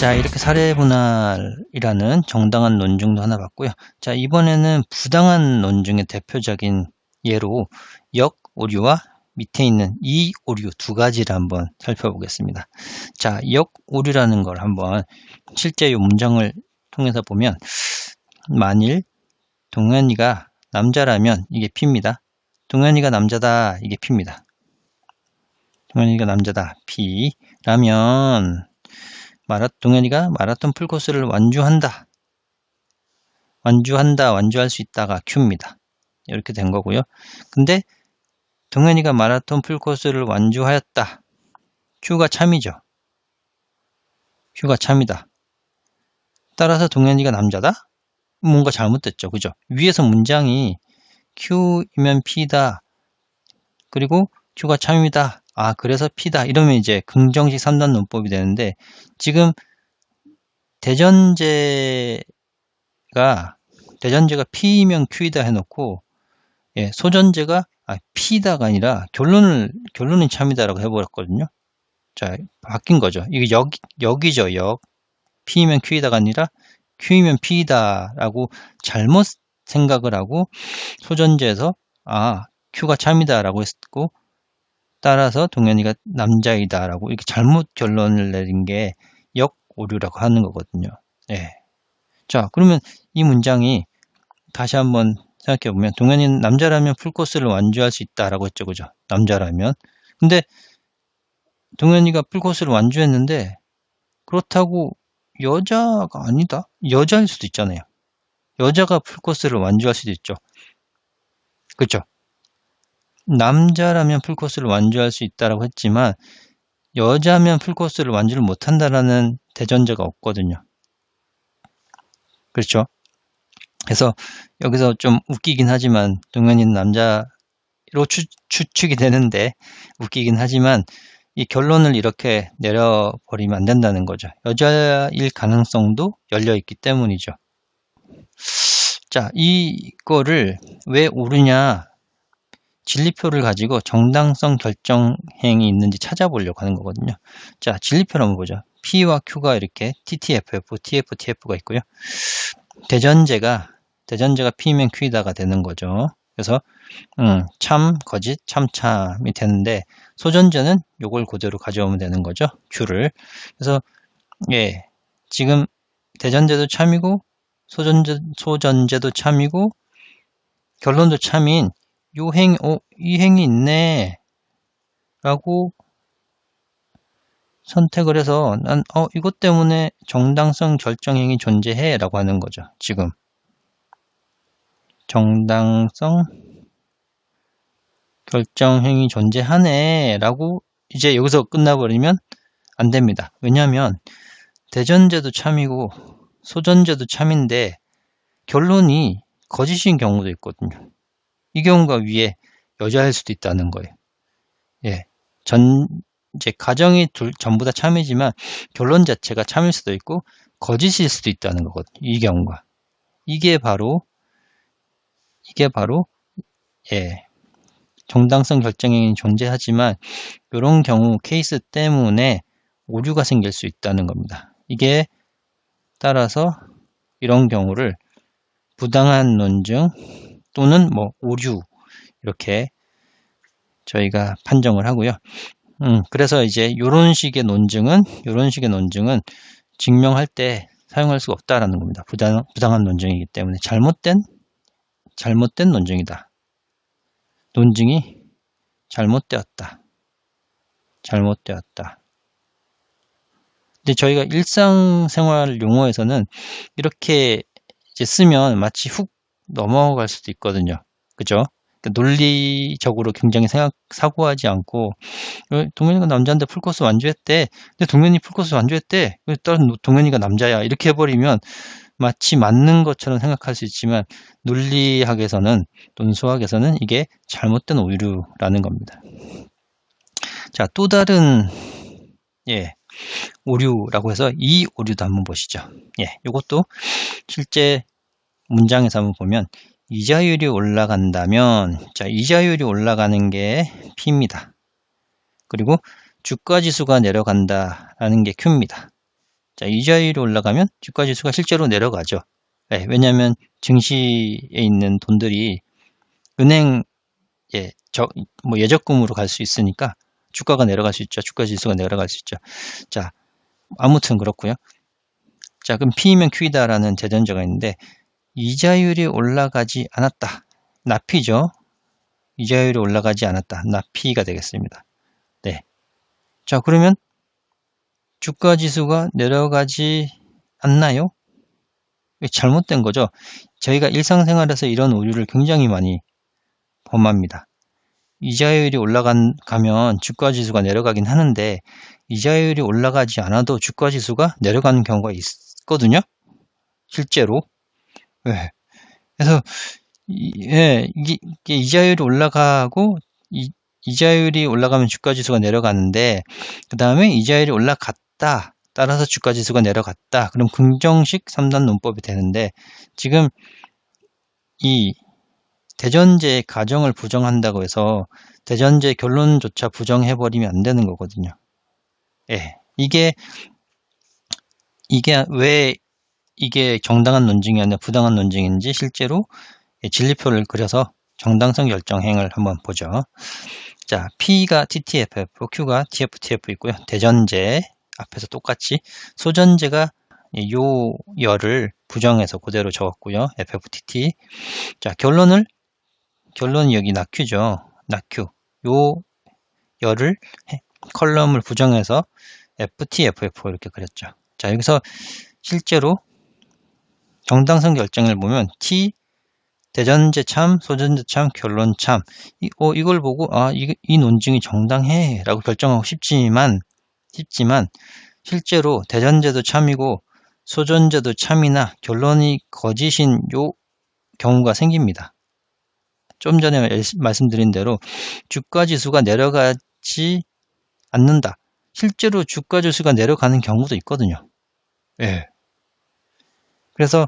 자, 이렇게 사례분할이라는 정당한 논증도 하나 봤고요. 자, 이번에는 부당한 논증의 대표적인 예로 역오류와 밑에 있는 이오류 두 가지를 한번 살펴보겠습니다. 자, 역오류라는 걸 한번 실제 이 문장을 통해서 보면, 만일 동현이가 남자라면 이게 P입니다. 동현이가 남자다, 이게 P입니다. 동현이가 남자다, P라면 동현이가 마라톤 풀코스를 완주한다. 완주할 수 있다가 Q입니다. 이렇게 된 거고요. 근데 동현이가 마라톤 풀코스를 완주하였다. Q가 참이죠. Q가 참이다. 따라서 동현이가 남자다? 뭔가 잘못됐죠. 그죠? 위에서 문장이 Q이면 P다. 그리고 Q가 참이다. 아, 그래서 P다. 이러면 이제 긍정식 3단 논법이 되는데, 지금 대전제가 P이면 Q이다 해놓고, 예, 소전제가 P다가 아니라 결론은 참이다라고 해버렸거든요. 자, 바뀐 거죠. 이게 역이죠, 역. P이면 Q이다가 아니라 Q이면 P이다라고 잘못 생각을 하고, 소전제에서 Q가 참이다라고 했고, 따라서 동현이가 남자이다라고 이렇게 잘못 결론을 내린 게 역오류라고 하는 거거든요. 예. 자, 그러면 이 문장이 다시 한번 생각해 보면, 동현이는 남자라면 풀코스를 완주할 수 있다라고 했죠. 그죠? 남자라면. 근데 동현이가 풀코스를 완주했는데, 그렇다고 여자가 아니다? 여자일 수도 있잖아요. 여자가 풀코스를 완주할 수도 있죠. 그렇죠? 남자라면 풀코스를 완주할 수 있다라고 했지만, 여자면 풀코스를 완주를 못한다라는 대전제가 없거든요. 그렇죠? 그래서 여기서 좀 웃기긴 하지만, 동현이는 남자로 추측이 되는데 웃기긴 하지만, 이 결론을 이렇게 내려버리면 안 된다는 거죠. 여자일 가능성도 열려있기 때문이죠. 자, 이거를 왜 옳으냐, 진리표를 가지고 정당성 결정행이 있는지 찾아보려고 하는 거거든요. 자, 진리표를 한번 보죠. P와 Q가 이렇게 TTFF, TFTF가 있고요. 대전제가 P면 Q이다가 되는 거죠. 그래서 참, 거짓, 참이 되는데, 소전제는 요걸 그대로 가져오면 되는 거죠. Q를. 그래서 예, 지금 대전제도 참이고 소전제도 참이고 결론도 참인 이 행이 있네 라고 선택을 해서, 난 이것 때문에 정당성 결정행이 존재해 라고 하는 거죠. 지금 정당성 결정행이 존재하네 라고 이제 여기서 끝나버리면 안 됩니다. 왜냐하면 대전제도 참이고 소전제도 참인데 결론이 거짓인 경우도 있거든요. 이 경우가 위에 여자일 수도 있다는 거예요. 예, 이제 가정이 전부 다 참이지만 결론 자체가 참일 수도 있고 거짓일 수도 있다는 거거든요. 이 경우가. 이게 바로 예, 정당성 결정행위 존재하지만 이런 경우 케이스 때문에 오류가 생길 수 있다는 겁니다. 이게 따라서 이런 경우를 부당한 논증 또는 오류 이렇게 저희가 판정을 하고요. 그래서 이제 이런 식의 논증은 증명할 때 사용할 수가 없다라는 겁니다. 부당한 논증이기 때문에 잘못된 논증이다. 논증이 잘못되었다. 근데 저희가 일상생활 용어에서는 이렇게 이제 쓰면 마치 훅 넘어갈 수도 있거든요. 그죠? 그러니까 논리적으로 굉장히 사고하지 않고, 동현이가 남자인데 풀코스 완주했대. 근데 동현이 풀코스 완주했대. 다른 동현이가 남자야. 이렇게 해버리면 마치 맞는 것처럼 생각할 수 있지만, 논리학에서는 또는 수학에서는 이게 잘못된 오류라는 겁니다. 자, 또 다른 오류라고 해서 이 오류도 한번 보시죠. 이것도 실제 문장에서 한번 보면, 이자율이 올라간다면, 자, 이자율이 올라가는 게 P입니다. 그리고 주가지수가 내려간다라는 게 Q입니다. 자, 이자율이 올라가면 주가지수가 실제로 내려가죠. 네, 왜냐하면 증시에 있는 돈들이 은행 뭐 예적금으로 갈 수 있으니까 주가가 내려갈 수 있죠. 주가지수가 내려갈 수 있죠. 자, 아무튼 그렇고요. 자, 그럼 P이면 Q이다라는 대전제가 있는데 이자율이 올라가지 않았다. 나피죠. 이자율이 올라가지 않았다. 나피가 되겠습니다. 네. 자, 그러면 주가지수가 내려가지 않나요? 잘못된 거죠. 저희가 일상생활에서 이런 오류를 굉장히 많이 범합니다. 이자율이 올라가면 주가지수가 내려가긴 하는데 이자율이 올라가지 않아도 주가지수가 내려가는 경우가 있거든요. 실제로. 네. 그래서 이게 이자율이 올라가고 이자율이 올라가면 주가지수가 내려가는데 그 다음에 이자율이 올라갔다. 따라서 주가지수가 내려갔다. 그럼 긍정식 3단 논법이 되는데 지금 이 대전제 가정을 부정한다고 해서 대전제 결론조차 부정해버리면 안 되는 거거든요. 예, 이게 왜 이게 정당한 논증이 아니라 부당한 논증인지 실제로 진리표를 그려서 정당성 결정행을 한번 보죠. 자, P가 TTFF, Q가 TFTF 있고요. 대전제 앞에서 똑같이 소전제가 요 열을 부정해서 그대로 적었고요. FFTT. 자, 결론이 여기 낙Q죠. 낙Q. 요 열을 컬럼을 부정해서 FTFF 이렇게 그렸죠. 자, 여기서 실제로 정당성 결정을 보면 T 대전제 참, 소전제 참, 결론 참. 이걸 보고 이 논증이 정당해 라고 결정하고 싶지만 실제로 대전제도 참이고 소전제도 참이나 결론이 거짓인 요 경우가 생깁니다. 좀 전에 말씀드린 대로 주가지수가 내려가지 않는다. 실제로 주가지수가 내려가는 경우도 있거든요. 예. 그래서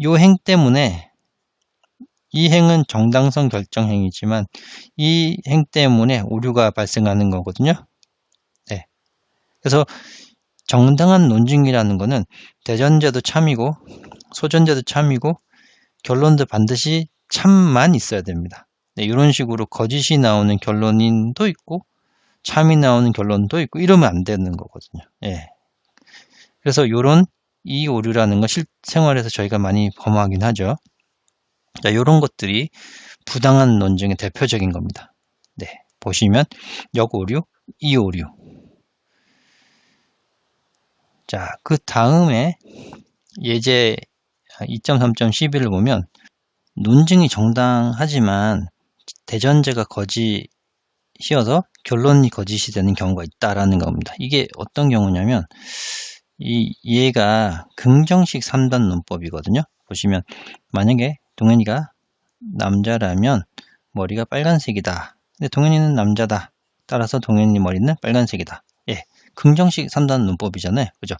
요 행 때문에 이 행은 정당성 결정 행이지만 이 행 때문에 오류가 발생하는 거거든요. 네. 그래서 정당한 논증이라는 거는 대전제도 참이고 소전제도 참이고 결론도 반드시 참만 있어야 됩니다. 네, 이런 식으로 거짓이 나오는 결론도 있고 참이 나오는 결론도 있고 이러면 안 되는 거거든요. 예. 그래서 이 오류라는 거 실생활에서 저희가 많이 범하긴 하죠. 자, 이런 것들이 부당한 논증의 대표적인 겁니다. 네, 보시면 역오류, 이오류. 자, 그 다음에 예제 2.3.11을 보면 논증이 정당하지만 대전제가 거짓이어서 결론이 거짓이 되는 경우가 있다라는 겁니다. 이게 어떤 경우냐면 얘가 긍정식 3단 논법이거든요. 보시면 만약에 동현이가 남자라면 머리가 빨간색이다. 근데 동현이는 남자다. 따라서 동현이 머리는 빨간색이다. 예, 긍정식 3단 논법이잖아요. 그죠?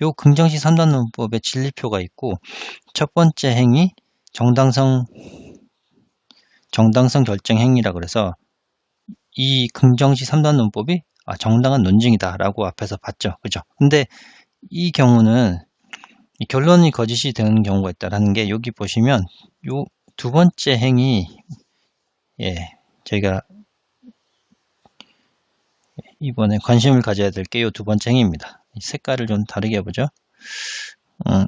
요 긍정식 3단 논법에 진리표가 있고 첫 번째 행위 정당성 결정 행위라 그래서 이 긍정식 3단 논법이 정당한 논증이다 라고 앞에서 봤죠. 그죠? 근데 이 경우는 이 결론이 거짓이 되는 경우가 있다라는 게 여기 보시면 요 두 번째 행위 저희가 이번에 관심을 가져야 될 게 요 두 번째 행위입니다. 색깔을 좀 다르게 해보죠.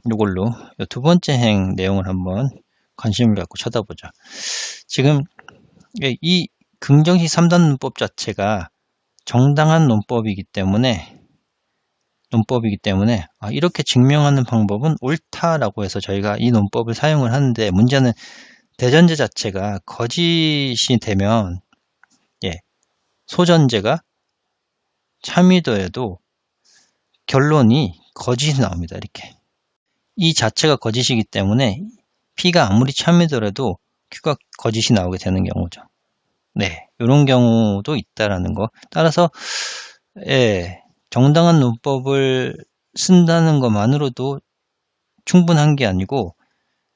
요걸로 요 두 번째 행 내용을 한번 관심을 갖고 쳐다보죠. 지금 이 긍정식 3단 논법 자체가 정당한 논법이기 때문에 이렇게 증명하는 방법은 옳다라고 해서 저희가 이 논법을 사용을 하는데 문제는 대전제 자체가 거짓이 되면 소전제가 참이더라도 결론이 거짓이 나옵니다. 이렇게 이 자체가 거짓이기 때문에 P가 아무리 참이더라도 Q가 거짓이 나오게 되는 경우죠. 네, 이런 경우도 있다라는 거. 따라서 정당한 논법을 쓴다는 것만으로도 충분한 게 아니고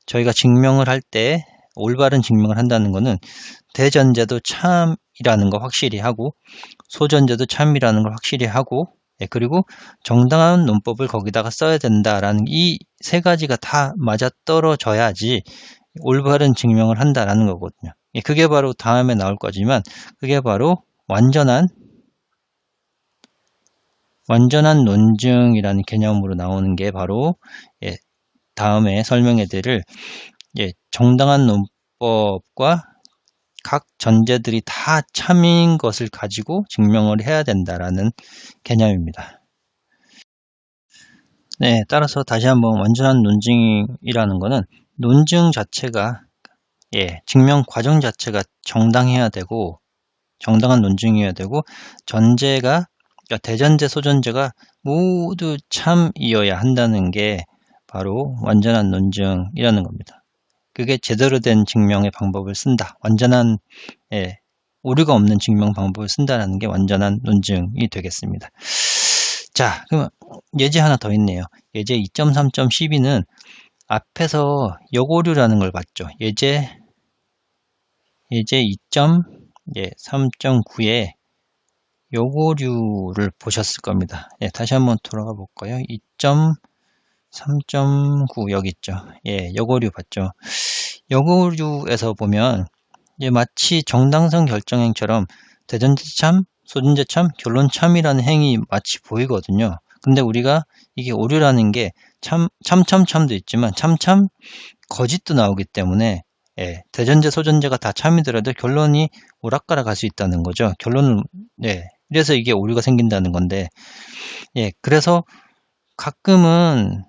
저희가 증명을 할 때 올바른 증명을 한다는 것은 대전제도 참이라는 거 확실히 하고 소전제도 참이라는 걸 확실히 하고 그리고 정당한 논법을 거기다가 써야 된다라는 이 세 가지가 다 맞아떨어져야지 올바른 증명을 한다라는 거거든요. 그게 바로 다음에 나올 거지만 그게 바로 완전한 논증이라는 개념으로 나오는 게 바로 다음에 설명해 드릴 정당한 논법과 각 전제들이 다 참인 것을 가지고 증명을 해야 된다라는 개념입니다. 네, 따라서 다시 한번 완전한 논증이라는 것은 논증 자체가 증명 과정 자체가 정당해야 되고 정당한 논증이어야 되고 전제가 그러니까 대전제 소전제가 모두 참이어야 한다는 게 바로 완전한 논증이라는 겁니다. 그게 제대로 된 증명의 방법을 쓴다. 완전한 오류가 없는 증명 방법을 쓴다는 게 완전한 논증이 되겠습니다. 자, 그럼 예제 하나 더 있네요. 예제 2.3.12는 앞에서 역오류라는 걸 봤죠. 예제 2.3.9에 역오류를 보셨을 겁니다. 다시 한번 돌아가 볼까요? 2.3.9 여기 있죠. 역오류 봤죠. 역오류에서 보면 마치 정당성 결정행처럼 대전제 참, 소전제 참, 결론 참이라는 행위 마치 보이거든요. 근데 우리가 이게 오류라는 게 참도 있지만 참참 거짓도 나오기 때문에 대전제 소전제가 다 참이더라도 결론이 오락가락 할 수 있다는 거죠. 그래서 이게 오류가 생긴다는 건데 그래서 가끔은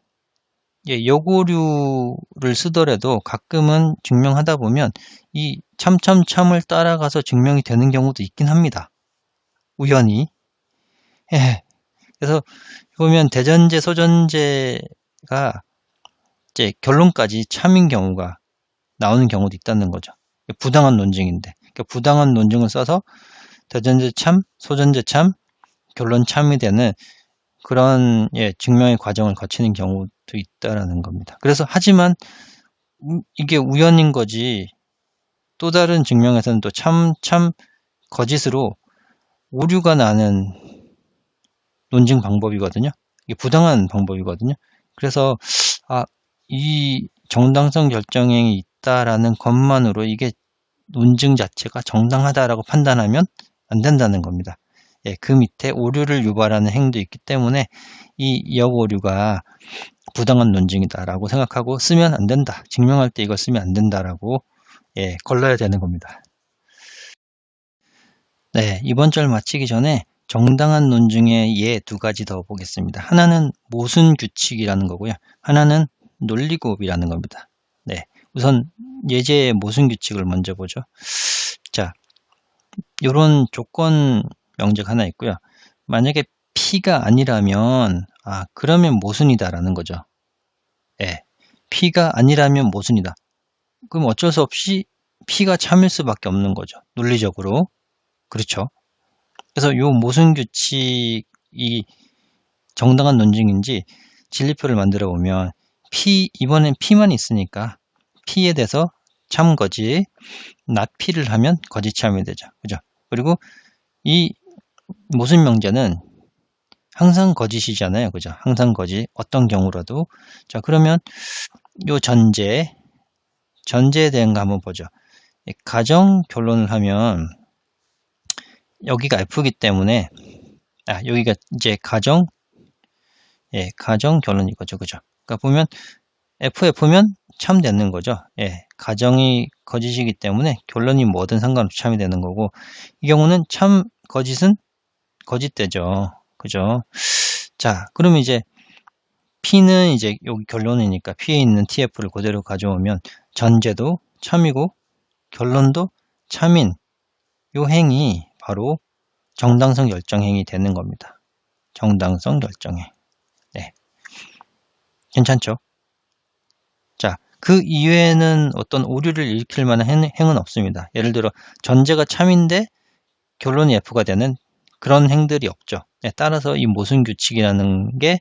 역오류를 쓰더라도 가끔은 증명하다 보면 이 참을 따라가서 증명이 되는 경우도 있긴 합니다. 우연히. 그래서 보면 대전제 소전제가 이제 결론까지 참인 경우가 나오는 경우도 있다는 거죠. 부당한 논증인데. 그러니까 부당한 논증을 써서 대전제 참, 소전제 참, 결론 참이 되는 그런 증명의 과정을 거치는 경우도 있다라는 겁니다. 그래서 하지만 이게 우연인 거지 또 다른 증명에서는 또 참 거짓으로 오류가 나는 논증 방법이거든요. 이게 부당한 방법이거든요. 그래서 이 정당성 결정행위 있다라는 것만으로 이게 논증 자체가 정당하다라고 판단하면 안 된다는 겁니다. 그 밑에 오류를 유발하는 행위도 있기 때문에 이 역오류가 부당한 논증이다라고 생각하고 쓰면 안 된다. 증명할 때 이걸 쓰면 안 된다라고 걸러야 되는 겁니다. 네, 이번 절 마치기 전에 정당한 논증의 예 두 가지 더 보겠습니다. 하나는 모순 규칙이라는 거고요. 하나는 논리곱이라는 겁니다. 네, 우선 예제의 모순 규칙을 먼저 보죠. 자, 요런 조건 명적 하나 있고요. 만약에 P가 아니라면 그러면 모순이다라는 거죠. P가 아니라면 모순이다. 그럼 어쩔 수 없이 P가 참일 수밖에 없는 거죠. 논리적으로. 그렇죠. 그래서 요 모순 규칙이 정당한 논증인지 진리표를 만들어 보면 이번엔 P만 있으니까 P에 대해서 참 거짓, not P를 하면 거짓 참이 되죠. 그죠? 그리고 이 모순 명제는 항상 거짓이잖아요. 그죠? 항상 거짓. 어떤 경우라도. 자, 그러면 요 전제에 대한 거 한번 보죠. 가정 결론을 하면 여기가 F이기 때문에 여기가 이제 가정 결론 이거죠. 그죠? 그러니까 보면 F면 참 되는 거죠. 가정이 거짓이기 때문에 결론이 뭐든 상관없이 참이 되는 거고 이 경우는 참 거짓은 거짓되죠. 그죠? 자, 그럼 이제 P는 이제 여기 결론이니까 P에 있는 TF를 그대로 가져오면 전제도 참이고 결론도 참인 요 행위 바로 정당성 결정행위 되는 겁니다. 정당성 결정행. 네. 괜찮죠? 자, 그 이외에는 어떤 오류를 일으킬 만한 행은 없습니다. 예를 들어 전제가 참인데 결론이 F가 되는 그런 행들이 없죠. 따라서 이 모순 규칙이라는 게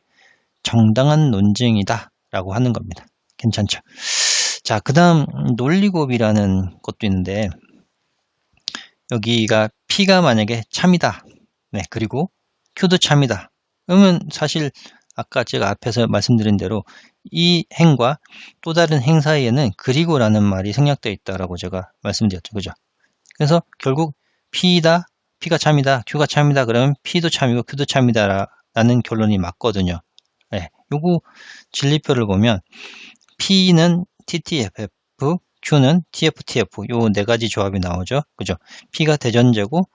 정당한 논증이다 라고 하는 겁니다. 괜찮죠? 자, 그 다음 논리곱이라는 것도 있는데 여기가 P가 만약에 참이다. 네, 그리고 Q도 참이다. 그러면 사실 아까 제가 앞에서 말씀드린 대로 이 행과 또 다른 행 사이에는 그리고라는 말이 생략되어 있다라고 제가 말씀드렸죠. 그죠? 그래서 결국 P다, P가 참이다, Q가 참이다 그러면 P도 참이고 Q도 참이다 라는 결론이 맞거든요. 네, 요거 진리표를 보면 P는 TTFF, Q는 TFTF 요 네 가지 조합이 나오죠. 그죠? P가 대전제고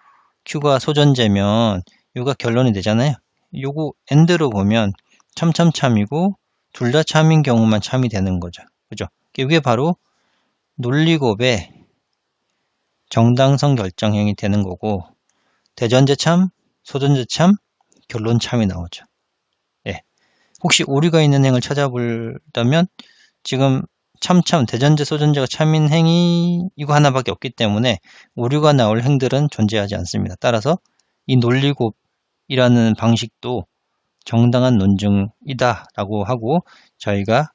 Q가 소전제면 요가 결론이 되잖아요. 요거 AND로 보면 참참참이고 둘 다 참인 경우만 참이 되는 거죠. 그죠? 이게 바로 논리곱의 정당성 결정행이 되는 거고 대전제 참, 소전제 참, 결론 참이 나오죠. 예. 혹시 오류가 있는 행을 찾아보려면 지금 참참, 대전제, 소전제가 참인 행이 이거 하나밖에 없기 때문에 오류가 나올 행들은 존재하지 않습니다. 따라서 이 논리곱이라는 방식도 정당한 논증이다 라고 하고 저희가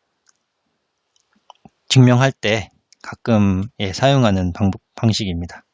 증명할 때 가끔 사용하는 방식입니다.